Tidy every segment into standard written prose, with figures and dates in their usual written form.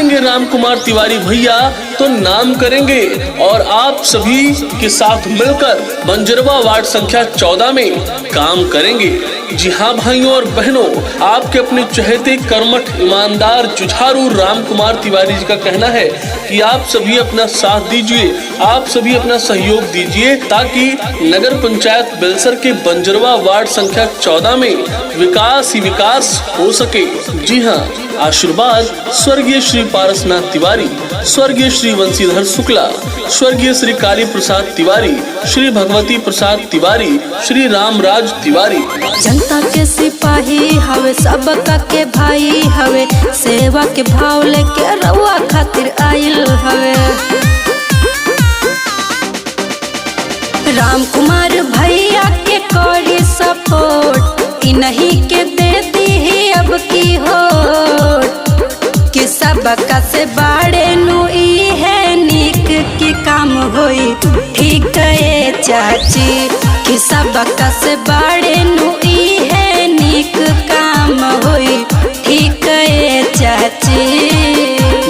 आएंगे राम कुमार तिवारी भैया तो नाम करेंगे और आप सभी के साथ मिलकर बंजरवा वार्ड संख्या 14 में काम करेंगे। जी हाँ भाइयों और बहनों, आपके अपने चहेते कर्मठ ईमानदार जुझारू राम कुमार तिवारी जी का कहना है कि आप सभी अपना साथ दीजिए, आप सभी अपना सहयोग दीजिए ताकि नगर पंचायत बेलसर के बंजरवा वार्ड संख्या 14 में विकास ही विकास हो सके। जी हाँ, आशीर्वाद स्वर्गीय श्री पारसनाथ तिवारी, स्वर्गीय श्री वंशीधर शुक्ला, स्वर्गीय श्री काली प्रसाद तिवारी, श्री भगवती प्रसाद तिवारी, श्री रामराज तिवारी। जनता के सिपाही हवे, सबका के भाई हवे, सेवा के भाव लेके रउआ खातिर आइल हवे। राम कुमार भैया के करी सपोर्ट, इन्हीं के देती ही अब की होट कि सबका से बाड़े नुई है नीक की काम होई ठीक है चाची, कि सबका से बाड़े नुई है नीक काम होई ठीक है चाची।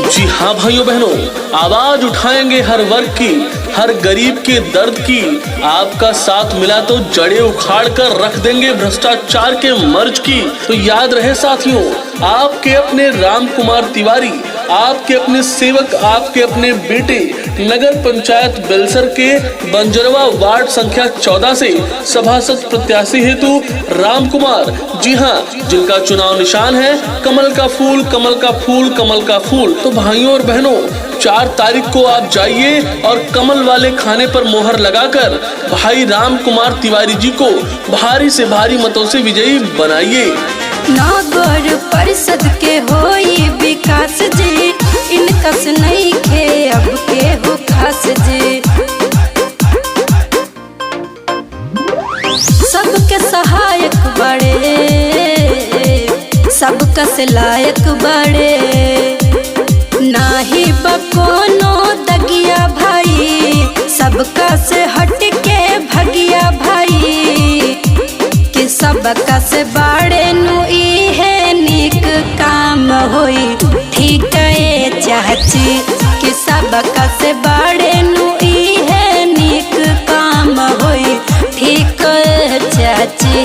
जी हाँ भाइयों बहनों, आवाज उठाएंगे हर वर्ग की, हर गरीब के दर्द की। आपका साथ मिला तो जड़ें उखाड़ कर रख देंगे भ्रष्टाचार के मर्ज की। तो याद रहे साथियों, आपके अपने राम कुमार तिवारी, आपके अपने सेवक, आपके अपने बेटे नगर पंचायत बेलसर के बंजरवा वार्ड संख्या 14 से सभासद प्रत्याशी हेतु राम कुमार। जी हाँ, जिनका चुनाव निशान है कमल का फूल, कमल का फूल, कमल का फूल। तो भाइयों और बहनों, 4 तारीख को आप जाइए और कमल वाले खाने पर मोहर लगाकर भाई राम कुमार तिवारी जी को भारी से भारी मतों से विजयी बनाइए। नगर परिषद के होई विकास जी, इनकस नहीं खे अब के हो खास जी। सबके सहायक बड़े, सबका से लायक बड़े, नाही बकोनो दगिया भाई, सबका से हट के भगिया भाई, कि सबका से बाड़े नुई है नीक काम होई ठीक है चाची, कि सबका से बाड़े नुई है नीक काम होई ठीक है चाची।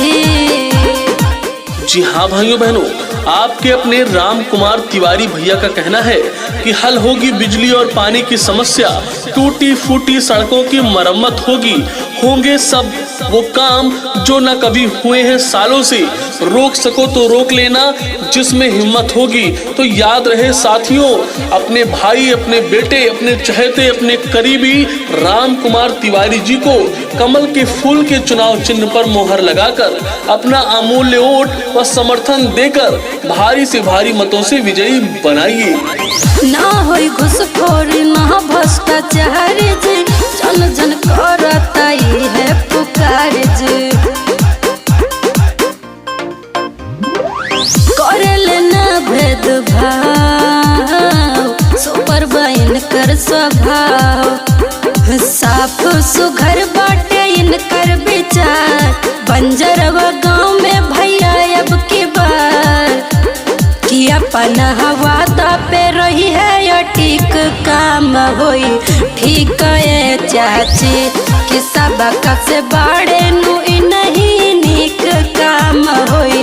जी हाँ भाइयों बहनों, आपके अपने राम कुमार तिवारी भैया का कहना है कि हल होगी बिजली और पानी की समस्या, टूटी फूटी सड़कों की मरम्मत होगी, होंगे सब वो काम जो न कभी हुए हैं सालों से, रोक सको तो रोक लेना जिसमें हिम्मत होगी। तो याद रहे साथियों, अपने भाई, अपने बेटे, अपने चहेते, अपने करीबी राम कुमार तिवारी जी को कमल के फूल के चुनाव चिन्ह पर मोहर लगाकर अपना अमूल्य वोट व समर्थन देकर भारी से भारी मतों से विजयी बनाइए। ना होई घुसखोरी ना भ्रष्टाचार जी, जन जन करता ही है पुकार जी। करेले ना भेदभाव, सुपर बाइन कर स्वभाव, साफ सुघर बाटे इनकर विचार, बंजरवा गाँव में भैया अब की बार, कि अपन वादा पे रही है या ठीक काम होई ठीक है चाची, कि सबका से बाड़े नुई नहीं नीक काम होई